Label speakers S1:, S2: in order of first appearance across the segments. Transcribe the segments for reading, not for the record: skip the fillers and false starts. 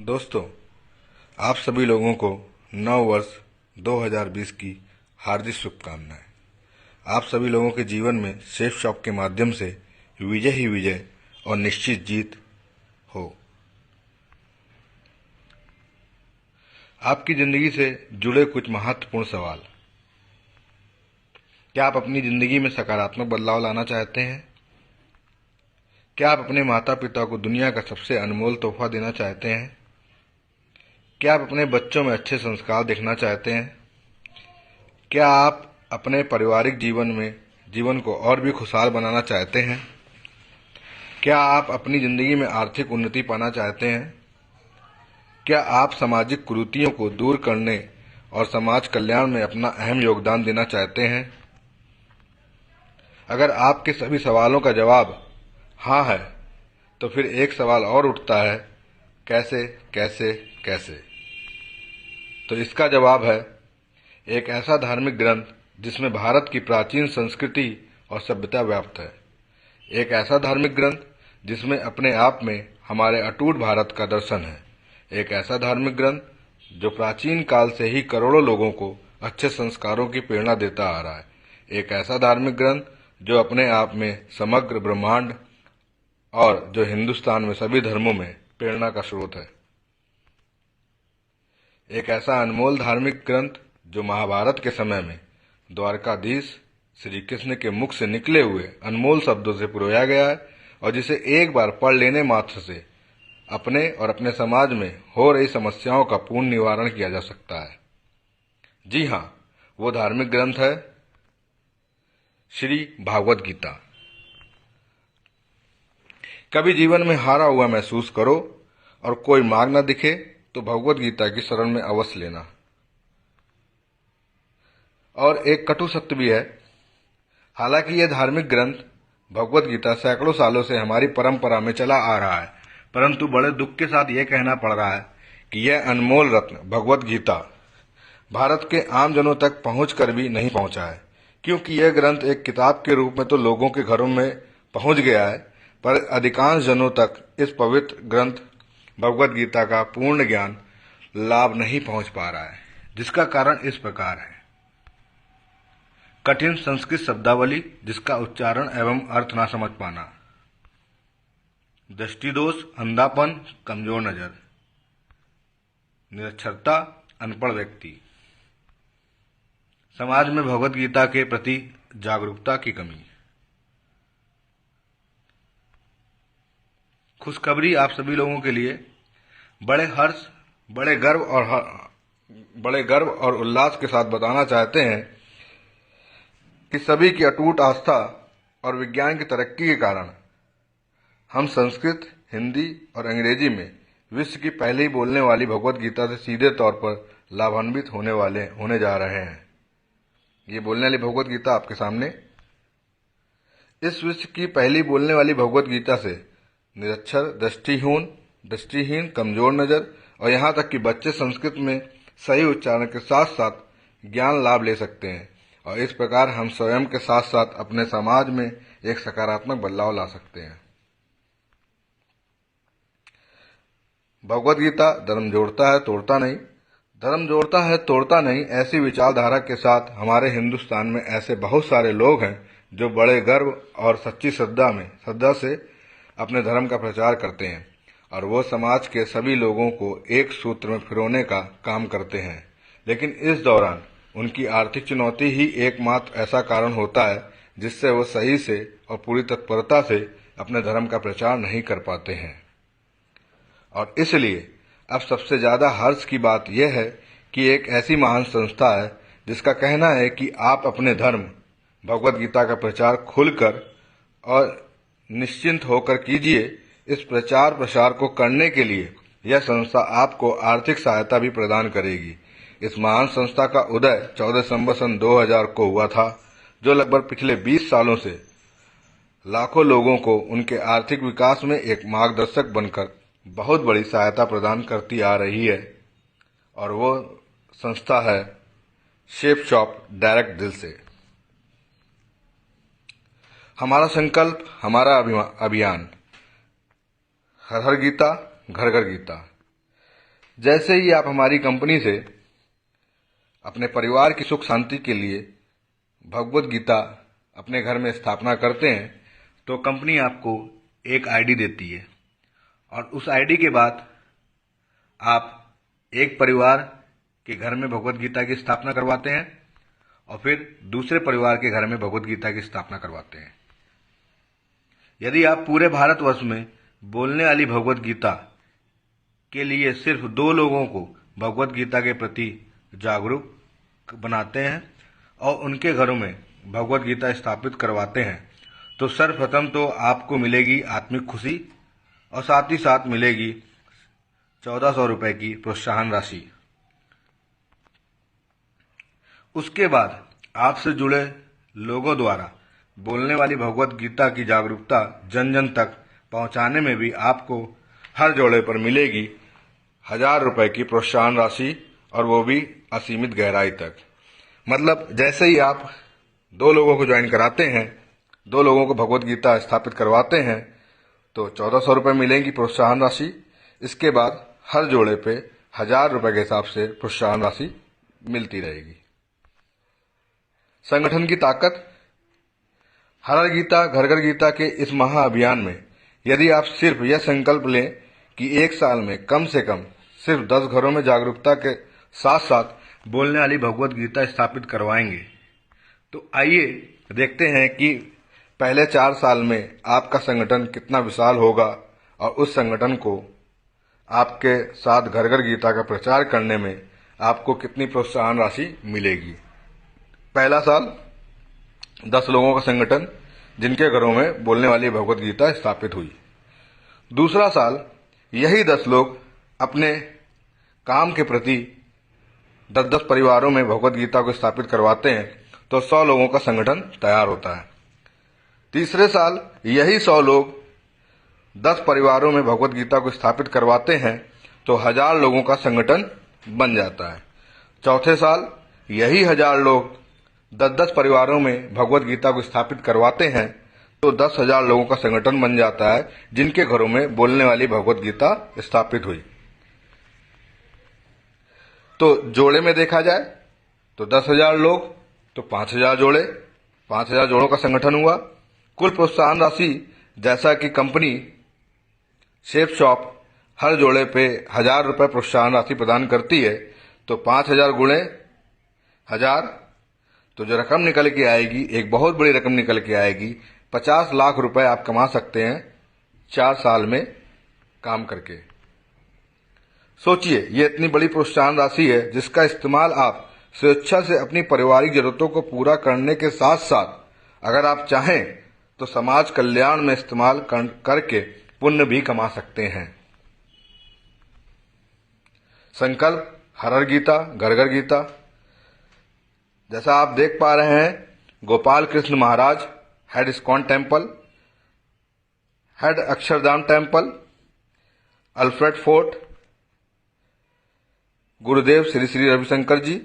S1: दोस्तों, आप सभी लोगों को नव वर्ष 2020 की हार्दिक शुभकामनाएं। आप सभी लोगों के जीवन में सेफ शॉप के माध्यम से विजय ही विजय और निश्चित जीत हो। आपकी जिंदगी से जुड़े कुछ महत्वपूर्ण सवाल। क्या आप अपनी जिंदगी में सकारात्मक बदलाव लाना चाहते हैं? क्या आप अपने माता पिता को दुनिया का सबसे अनमोल तोहफा देना चाहते हैं? क्या आप अपने बच्चों में अच्छे संस्कार देखना चाहते हैं? क्या आप अपने पारिवारिक जीवन को और भी खुशहाल बनाना चाहते हैं? क्या आप अपनी जिंदगी में आर्थिक उन्नति पाना चाहते हैं? क्या आप सामाजिक कुरीतियों को दूर करने और समाज कल्याण में अपना अहम योगदान देना चाहते हैं? अगर आपके सभी सवालों का जवाब हाँ है, तो फिर एक सवाल और उठता है, कैसे कैसे कैसे? तो इसका जवाब है एक ऐसा धार्मिक ग्रंथ जिसमें भारत की प्राचीन संस्कृति और सभ्यता व्याप्त है। एक ऐसा धार्मिक ग्रंथ जिसमें अपने आप में हमारे अटूट भारत का दर्शन है। एक ऐसा धार्मिक ग्रंथ जो प्राचीन काल से ही करोड़ों लोगों को अच्छे संस्कारों की प्रेरणा देता आ रहा है। एक ऐसा धार्मिक ग्रंथ जो अपने आप में समग्र ब्रह्मांड और जो हिंदुस्तान में सभी धर्मों में प्रेरणा का स्रोत है। एक ऐसा अनमोल धार्मिक ग्रंथ जो महाभारत के समय में द्वारकाधीश श्री कृष्ण के मुख से निकले हुए अनमोल शब्दों से पिरोया गया है और जिसे एक बार पढ़ लेने मात्र से अपने और अपने समाज में हो रही समस्याओं का पूर्ण निवारण किया जा सकता है। जी हाँ, वो धार्मिक ग्रंथ है श्री भागवत गीता। कभी जीवन में हारा हुआ महसूस करो और कोई मार्ग न दिखे तो भगवत गीता की शरण में अवश्य लेना। और एक कटु सत्य भी है, हालांकि यह धार्मिक ग्रंथ भगवत गीता सैकड़ों सालों से हमारी परंपरा में चला आ रहा है, परंतु बड़े दुख के साथ यह कहना पड़ रहा है कि यह अनमोल रत्न भगवत गीता भारत के आम जनों तक पहुंच कर भी नहीं पहुंचा है। क्योंकि यह ग्रंथ एक किताब के रूप में तो लोगों के घरों में पहुंच गया है, पर अधिकांश जनों तक इस पवित्र ग्रंथ भगवत गीता का पूर्ण ज्ञान लाभ नहीं पहुंच पा रहा है, जिसका कारण इस प्रकार है। कठिन संस्कृत शब्दावली जिसका उच्चारण एवं अर्थ ना समझ पाना, दृष्टि दोष, अंधापन, कमजोर नजर, निरक्षरता, अनपढ़ व्यक्ति, समाज में भगवत गीता के प्रति जागरूकता की कमी। खुशखबरी आप सभी लोगों के लिए, बड़े हर्ष, बड़े गर्व और उल्लास के साथ बताना चाहते हैं कि सभी की अटूट आस्था और विज्ञान की तरक्की के कारण हम संस्कृत, हिंदी और अंग्रेजी में विश्व की पहली बोलने वाली भगवत गीता से सीधे तौर पर लाभान्वित होने जा रहे हैं। ये बोलने वाली भगवत गीता आपके सामने, इस विश्व की पहली बोलने वाली भगवत गीता से निरक्षर, दृष्टिहीन, कमजोर नजर और यहाँ तक कि बच्चे संस्कृत में सही उच्चारण के साथ साथ ज्ञान लाभ ले सकते हैं और इस प्रकार हम स्वयं के साथ साथ अपने समाज में एक सकारात्मक बदलाव ला सकते हैं। भगवत गीता धर्म जोड़ता है, तोड़ता नहीं। धर्म जोड़ता है, तोड़ता नहीं, ऐसी विचारधारा के साथ हमारे हिंदुस्तान में ऐसे बहुत सारे लोग हैं जो बड़े गर्व और सच्ची श्रद्धा से अपने धर्म का प्रचार करते हैं और वो समाज के सभी लोगों को एक सूत्र में पिरोने का काम करते हैं। लेकिन इस दौरान उनकी आर्थिक चुनौती ही एकमात्र ऐसा कारण होता है जिससे वो सही से और पूरी तत्परता से अपने धर्म का प्रचार नहीं कर पाते हैं। और इसलिए अब सबसे ज्यादा हर्ष की बात यह है कि एक ऐसी महान संस्था है जिसका कहना है कि आप अपने धर्म भगवत गीता का प्रचार खुलकर और निश्चिंत होकर कीजिए। इस प्रचार प्रसार को करने के लिए यह संस्था आपको आर्थिक सहायता भी प्रदान करेगी। इस महान संस्था का उदय 14 दिसंबर सन 2000 को हुआ था, जो लगभग पिछले 20 सालों से लाखों लोगों को उनके आर्थिक विकास में एक मार्गदर्शक बनकर बहुत बड़ी सहायता प्रदान करती आ रही है। और वो संस्था है सेफ शॉप डायरेक्ट दिल से। हमारा संकल्प, हमारा अभियान, हर हर गीता, घर घर गीता। जैसे ही आप हमारी कंपनी से अपने परिवार की सुख शांति के लिए भगवत गीता अपने घर में स्थापना करते हैं तो कंपनी आपको एक आईडी देती है और उस आईडी के बाद आप एक परिवार के घर में भगवत गीता की स्थापना करवाते हैं और फिर दूसरे परिवार के घर में भगवत गीता की स्थापना करवाते हैं। यदि आप पूरे भारतवर्ष में बोलने वाली भगवत गीता के लिए सिर्फ 2 लोगों को भगवत गीता के प्रति जागरूक बनाते हैं और उनके घरों में भगवत गीता स्थापित करवाते हैं तो सर्वप्रथम तो आपको मिलेगी आत्मिक खुशी और साथ ही साथ मिलेगी 1400 रुपये की प्रोत्साहन राशि। उसके बाद आपसे जुड़े लोगों द्वारा बोलने वाली भगवत गीता की जागरूकता जन जन तक पहुंचाने में भी आपको हर जोड़े पर मिलेगी 1000 रुपये की प्रोत्साहन राशि और वो भी असीमित गहराई तक। मतलब जैसे ही आप 2 लोगों को ज्वाइन कराते हैं, 2 लोगों को भगवत गीता स्थापित करवाते हैं तो 1400 रुपये मिलेंगी प्रोत्साहन राशि। इसके बाद हर जोड़े पे 1000 रुपये के हिसाब से प्रोत्साहन राशि मिलती रहेगी। संगठन की ताकत। हर हर गीता घर घर गीता के इस महाअभियान में यदि आप सिर्फ यह संकल्प लें कि 1 साल में कम से कम सिर्फ 10 घरों में जागरूकता के साथ साथ बोलने वाली भगवत गीता स्थापित करवाएंगे तो आइए देखते हैं कि पहले 4 साल में आपका संगठन कितना विशाल होगा और उस संगठन को आपके साथ घर घर गीता का प्रचार करने में आपको कितनी प्रोत्साहन राशि मिलेगी। पहला साल 10 लोगों का संगठन जिनके घरों में बोलने वाली भगवत गीता स्थापित हुई। दूसरा साल यही 10 लोग अपने काम के प्रति 10-10 परिवारों में भगवत गीता को स्थापित करवाते हैं तो 100 लोगों का संगठन तैयार होता है। तीसरे साल यही 100 लोग 10 परिवारों में भगवत गीता को स्थापित करवाते हैं तो 1000 लोगों का संगठन बन जाता है। चौथे साल यही 1000 लोग 10-10 परिवारों में भगवत गीता को स्थापित करवाते हैं तो 10,000 लोगों का संगठन बन जाता है जिनके घरों में बोलने वाली भगवत गीता स्थापित हुई। तो जोड़े में देखा जाए तो 10,000 लोग तो 5,000 जोड़े, 5,000 जोड़ों का संगठन हुआ। कुल प्रोत्साहन राशि जैसा कि कंपनी शेफ शॉप हर जोड़े पे 1000 रुपये प्रोत्साहन राशि प्रदान करती है तो 5,000 गुणे 1000 तो जो रकम निकल के आएगी एक बहुत बड़ी रकम निकल के आएगी। 50 लाख रुपए आप कमा सकते हैं 4 साल में काम करके। सोचिए ये इतनी बड़ी प्रोत्साहन राशि है जिसका इस्तेमाल आप स्वेच्छा से अपनी पारिवारिक जरूरतों को पूरा करने के साथ साथ अगर आप चाहें तो समाज कल्याण में इस्तेमाल करके पुण्य भी कमा सकते हैं। संकल्प हर हर गीता घर घर गीता। जैसा आप देख पा रहे हैं Gopal Krishna Maharaj head ISKCON temple, head Akshardham temple, Alfred Ford, Gurudev Shri Shri Ravishankar ji,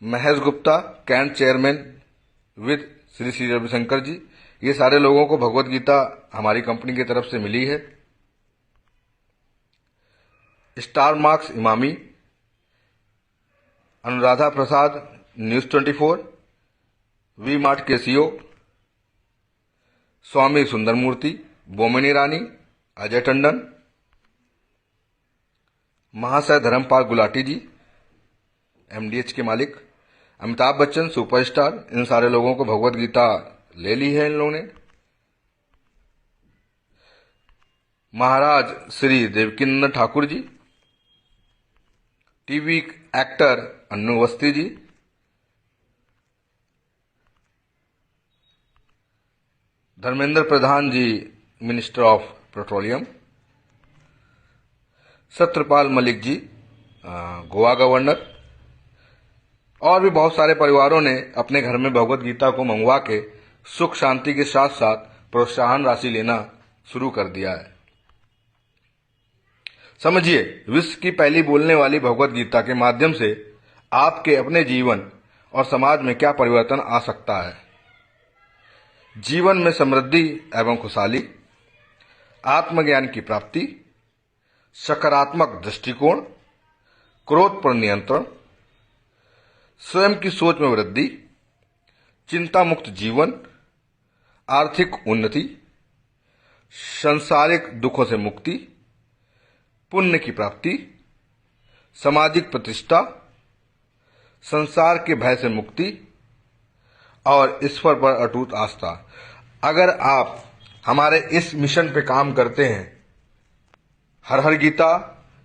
S1: Mahesh Gupta Kent chairman with Shri Shri Ravishankar ji, ये सारे लोगों को भगवत गीता हमारी कंपनी की तरफ से मिली है। Star marks Emami, Anuradha Prasad news 24, V Mart के सीओ, स्वामी सुंदरमूर्ति, बोमिनी रानी, अजय टंडन, महाशय धर्मपाल गुलाटी जी, एमडीएच के मालिक, अमिताभ बच्चन सुपरस्टार, इन सारे लोगों को भगवत गीता ले ली है इन लोगों ने। Maharaj Shri Devkinandan Thakur ji, TV actor Annu Awasthi ji, Dharmendra Pradhan ji minister of petroleum, Satyapal Malik ji Goa governor, और भी बहुत सारे परिवारों ने अपने घर में भगवत गीता को मंगवा के सुख शांति के साथ साथ प्रोत्साहन राशि लेना शुरू कर दिया है। समझिए विश्व की पहली बोलने वाली भगवत गीता के माध्यम से आपके अपने जीवन और समाज में क्या परिवर्तन आ सकता है। जीवन में समृद्धि एवं खुशहाली, आत्मज्ञान की प्राप्ति, सकारात्मक दृष्टिकोण, क्रोध पर नियंत्रण, स्वयं की सोच में वृद्धि, चिंता मुक्त जीवन, आर्थिक उन्नति, सांसारिक दुखों से मुक्ति, पुण्य की प्राप्ति, सामाजिक प्रतिष्ठा, संसार के भय से मुक्ति और ईश्वर पर अटूट आस्था। अगर आप हमारे इस मिशन पे काम करते हैं, हर हर गीता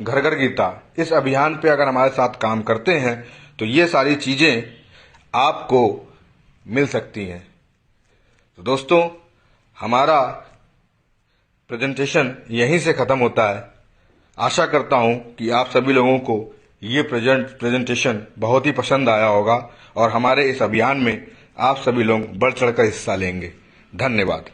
S1: घर घर गीता, इस अभियान पे अगर हमारे साथ काम करते हैं तो ये सारी चीजें आपको मिल सकती हैं। तो दोस्तों, हमारा प्रेजेंटेशन यहीं से खत्म होता है। आशा करता हूं कि आप सभी लोगों को ये प्रेजेंटेशन बहुत ही पसंद आया होगा और हमारे इस अभियान में आप सभी लोग बढ़ चढ़कर हिस्सा लेंगे। धन्यवाद।